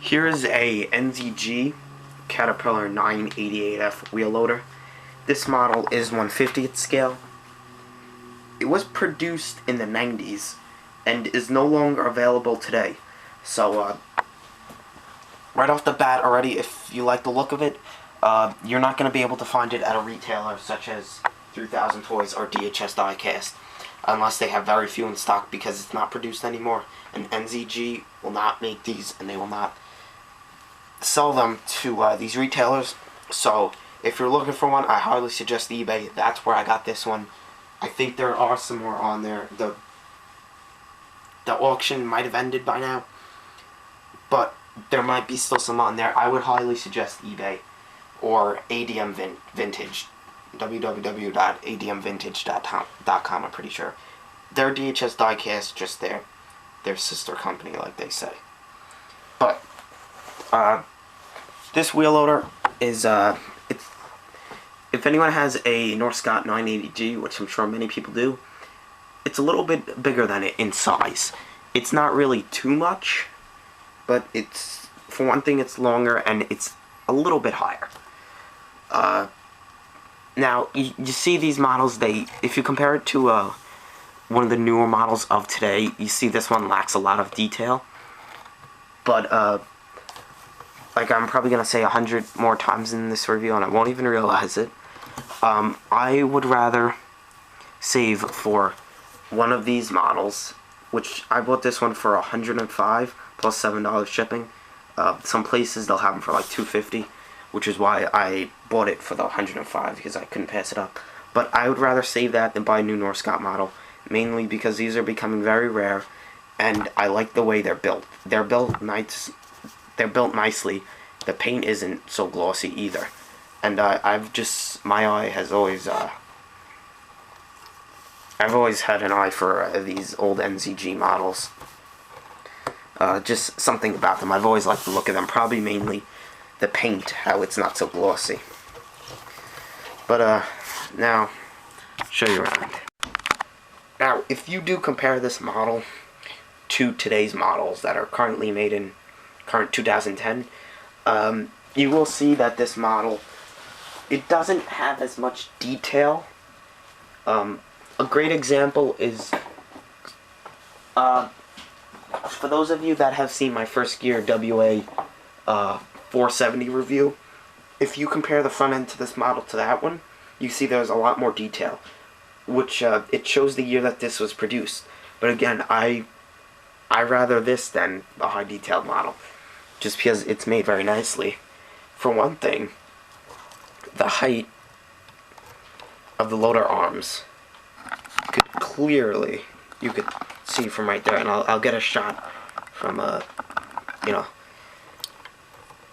Here is a NZG Caterpillar 988F wheel loader. This model is 1/50th scale. It was produced in the 90s and is no longer available today. So, right off the bat already, if you like the look of it, you're not going to be able to find it at a retailer such as 3000 Toys or DHS Diecast, unless they have very few in stock because it's not produced anymore. And NZG will not make these, and they will not sell them to these retailers. So if you're looking for one, I highly suggest eBay. That's where I got this one. I think there are some more on there. The auction might have ended by now, but there might be still some on there. I would highly suggest eBay or ADM Vintage, www.admvintage.com. I'm pretty sure they're DHS Diecast, just their sister company, like they say. But this wheel loader is if anyone has a North Scott 980G, which I'm sure many people do, it's a little bit bigger than it in size. It's not really too much, but it's, for one thing, it's longer and it's a little bit higher. Now you see these models, if you compare it to one of the newer models of today, you see this one lacks a lot of detail. But like I'm probably gonna say 100 more times in this review, and I won't even realize it. I would rather save for one of these models, which I bought this one for $105 plus $7 shipping. Some places they'll have them for like $250, which is why I bought it for the $105, because I couldn't pass it up. But I would rather save that than buy a new North Scott model, mainly because these are becoming very rare, and I like the way they're built. They're built nice. They're built nicely. The paint isn't so glossy either, and my eye has always I've always had an eye for these old NZG models. Just something about them. I've always liked the look of them. Probably mainly the paint, how it's not so glossy. But now, show you around. Now, if you do compare this model to today's models that are currently made in current 2010, you will see that this model, it doesn't have as much detail. A great example is, for those of you that have seen my first gear WA 470 review, if you compare the front end to this model to that one, you see there's a lot more detail, which it shows the year that this was produced. But again, I rather this than the high detailed model, just because it's made very nicely. For one thing, the height of the loader arms, you could see from right there, and I'll get a shot from you know,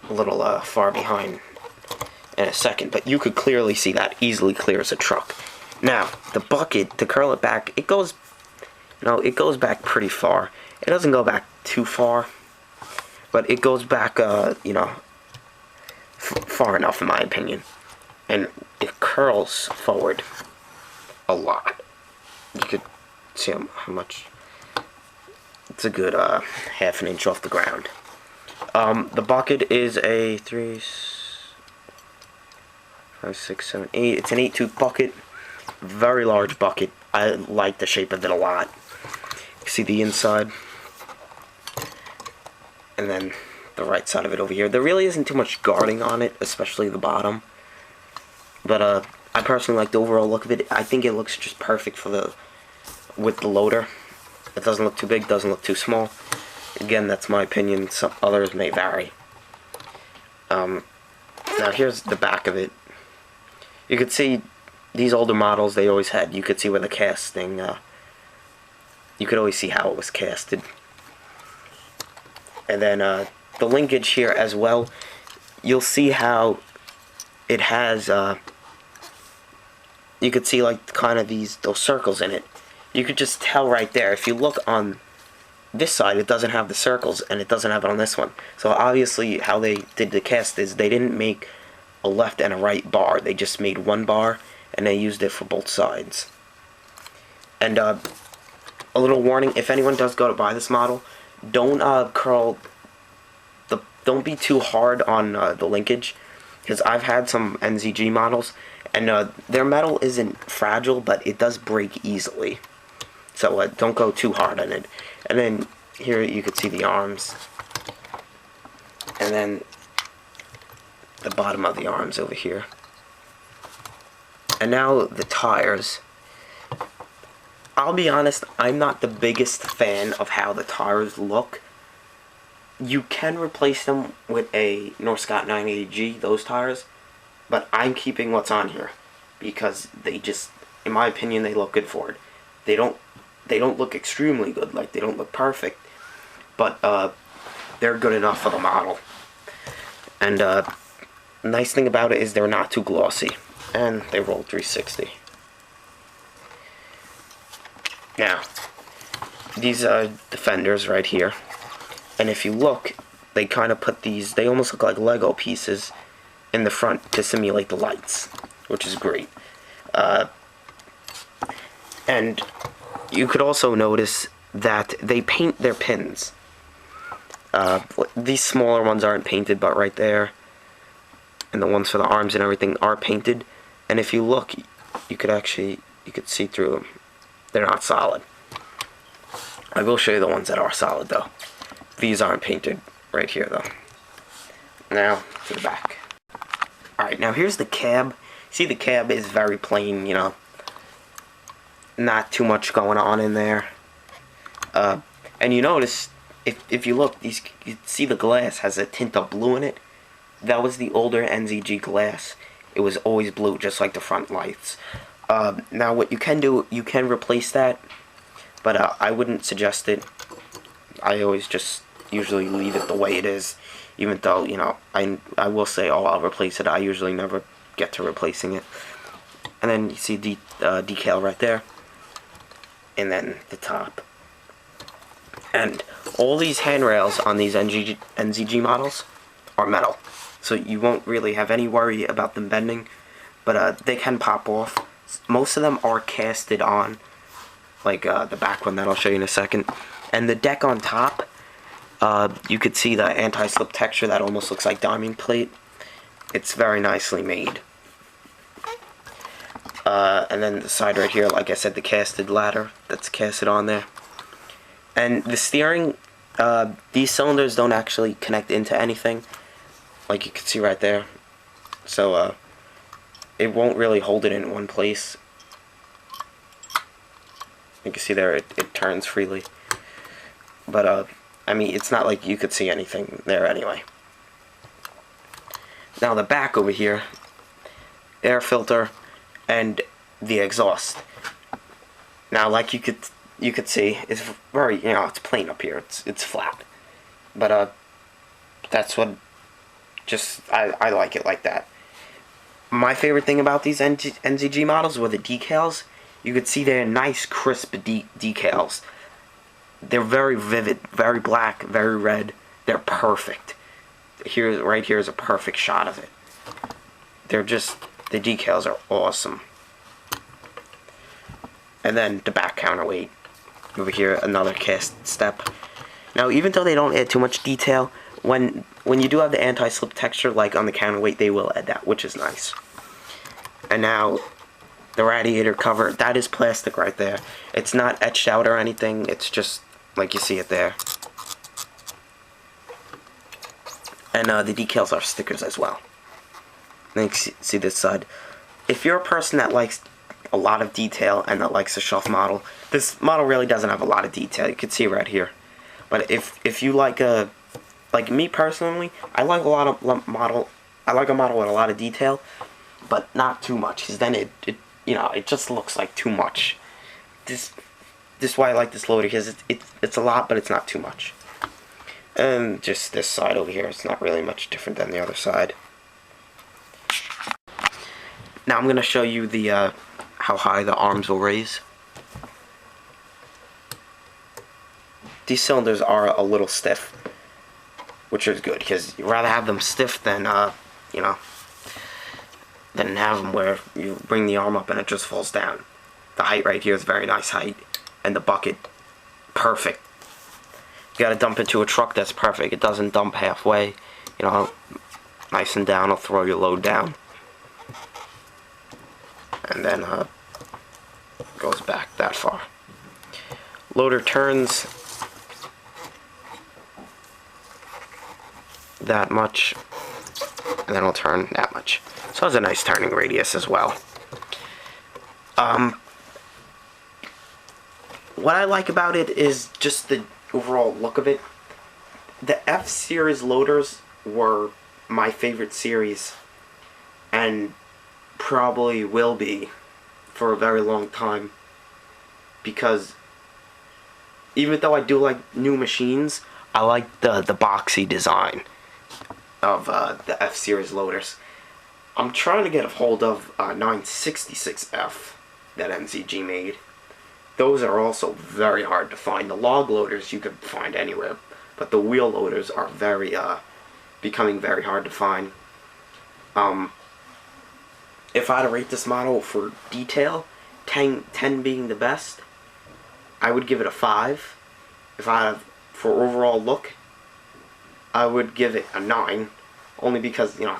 a little far behind in a second, but you could clearly see that, easily clear as a truck. Now the bucket, to curl it back, it goes back pretty far. It doesn't go back too far, but it goes back far enough in my opinion, and it curls forward a lot. You could see how much. It's a good half an inch off the ground. The bucket is a 3, 5, 6, 7, 8. It's an 8-tooth bucket. Very large bucket. I like the shape of it a lot. You see the inside, and then the right side of it over here. There really isn't too much guarding on it, especially the bottom. But I personally like the overall look of it. I think it looks just perfect with the loader. It doesn't look too big, doesn't look too small. Again, that's my opinion. Some others may vary. Now here's the back of it. You could see these older models, they always had, you could see where the casting, you could always see how it was casted. And then the linkage here as well, you'll see how it has, you could see like kind of those circles in it. You could just tell right there. If you look on this side, it doesn't have the circles, and it doesn't have it on this one. So obviously how they did the cast is they didn't make a left and a right bar. They just made one bar, and they used it for both sides. And a little warning, if anyone does go to buy this model, don't curl don't be too hard on the linkage, because I've had some NZG models, and their metal isn't fragile, but it does break easily. So don't go too hard on it. And then here you can see the arms, and then the bottom of the arms over here. And now the tires. I'll be honest, I'm not the biggest fan of how the tires look. You can replace them with a North Scott 980G, those tires, but I'm keeping what's on here because they just, in my opinion, they look good for it. They don't look extremely good, like they don't look perfect, but they're good enough for the model. And the nice thing about it is they're not too glossy, and they roll 360. Now, these defenders right here, and if you look, they kind of put these, they almost look like Lego pieces in the front to simulate the lights, which is great. And you could also notice that they paint their pins. These smaller ones aren't painted, but right there, and the ones for the arms and everything are painted. And if you look, you could see through them. They're not solid. I will show you the ones that are solid though. These aren't painted right here though. Now to the back. Alright, now here's the cab. See, the cab is very plain, you know. Not too much going on in there. And you notice, if you look, you see the glass has a tint of blue in it. That was the older NZG glass. It was always blue, just like the front lights. Now what you can do, you can replace that, but I wouldn't suggest it. I always just usually leave it the way it is, even though, you know, I will say, oh, I'll replace it. I usually never get to replacing it. And then you see the decal right there, and then the top. And all these handrails on these NZG models are metal, so you won't really have any worry about them bending, but they can pop off. Most of them are casted on, like the back one that I'll show you in a second. And the deck on top, you could see the anti-slip texture that almost looks like diamond plate. It's very nicely made. And then the side right here, like I said, the casted ladder that's casted on there. And the steering, these cylinders don't actually connect into anything, like you can see right there. So it won't really hold it in one place. You can see there it turns freely. But I mean, it's not like you could see anything there anyway. Now the back over here, air filter and the exhaust. Now, like you could see, it's very, you know, it's plain up here. It's flat. But that's what, just I like it like that. My favorite thing about these NZG models were the decals. You could see they're nice, crisp decals. They're very vivid, very black, very red. They're perfect. Right here is a perfect shot of it. They're just, the decals are awesome. And then the back counterweight. Over here, another cast step. Now, even though they don't add too much detail, when you do have the anti-slip texture, like on the counterweight, they will add that, which is nice. And now, the radiator cover, that is plastic right there. It's not etched out or anything, it's just like you see it there. And the decals are stickers as well. And you see this side. If you're a person that likes a lot of detail and that likes a shelf model, this model really doesn't have a lot of detail. You can see right here. But if you like me personally, I like a model with a lot of detail, but not too much, because then it just looks like too much. This is why I like this loader, because it's a lot, but it's not too much. And just this side over here, it's not really much different than the other side. Now I'm going to show you the how high the arms will raise. These cylinders are a little stiff, which is good, because you'd rather have them stiff than than have them where you bring the arm up and it just falls down. The height right here is very nice height, and the bucket, perfect. You gotta dump into a truck that's perfect. It doesn't dump halfway. You know, nice and down. It'll throw your load down. And then goes back that far. Loader turns that much, and then it'll turn that much. So it's a nice turning radius as well. What I like about it is just the overall look of it. The F-Series loaders were my favorite series, and probably will be for a very long time, because even though I do like new machines, I like the boxy design of the F-Series loaders. I'm trying to get a hold of 966F that NZG made. Those are also very hard to find. The log loaders you can find anywhere, but the wheel loaders are becoming very hard to find. If I had to rate this model for detail, 10 being the best, I would give it a 5. If I have for overall look, I would give it a 9, only because, you know,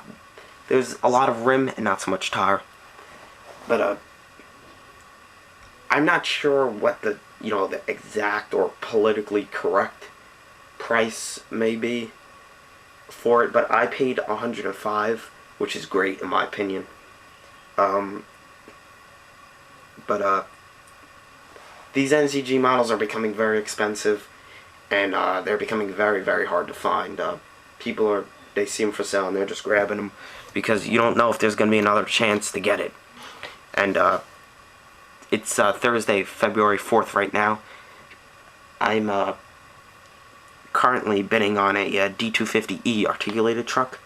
there's a lot of rim and not so much tire. But I'm not sure what the exact or politically correct price may be for it, but I paid $105, which is great in my opinion. These NZG models are becoming very expensive, and they're becoming very, very hard to find. They see them for sale and they're just grabbing them because you don't know if there's going to be another chance to get it. And it's Thursday, February 4th right now. I'm currently bidding on a D250E articulated truck.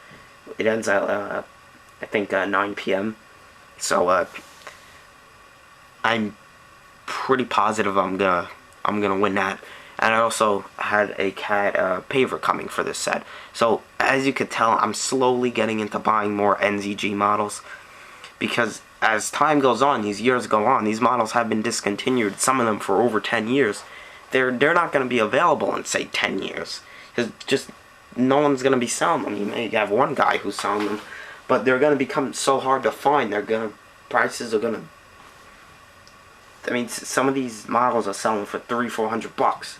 It ends at I think 9 p.m. So I'm pretty positive I'm gonna win that. And I also had a Cat paver coming for this set. So as you could tell, I'm slowly getting into buying more NZG models, because as time goes on, these years go on, these models have been discontinued, some of them for over 10 years. They're not going to be available in, say, 10 years. Because just no one's going to be selling them. You may have one guy who's selling them, but they're going to become so hard to find. Prices are going to... I mean, some of these models are selling for $300-400.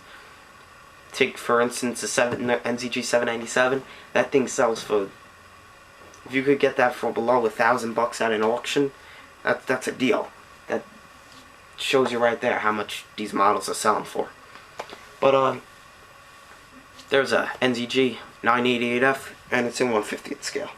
Take, for instance, the NZG 797. That thing sells for... If you could get that for below $1,000 at an auction, that's a deal. That shows you right there how much these models are selling for. But there's a NZG 988F, and it's in 1/50th scale.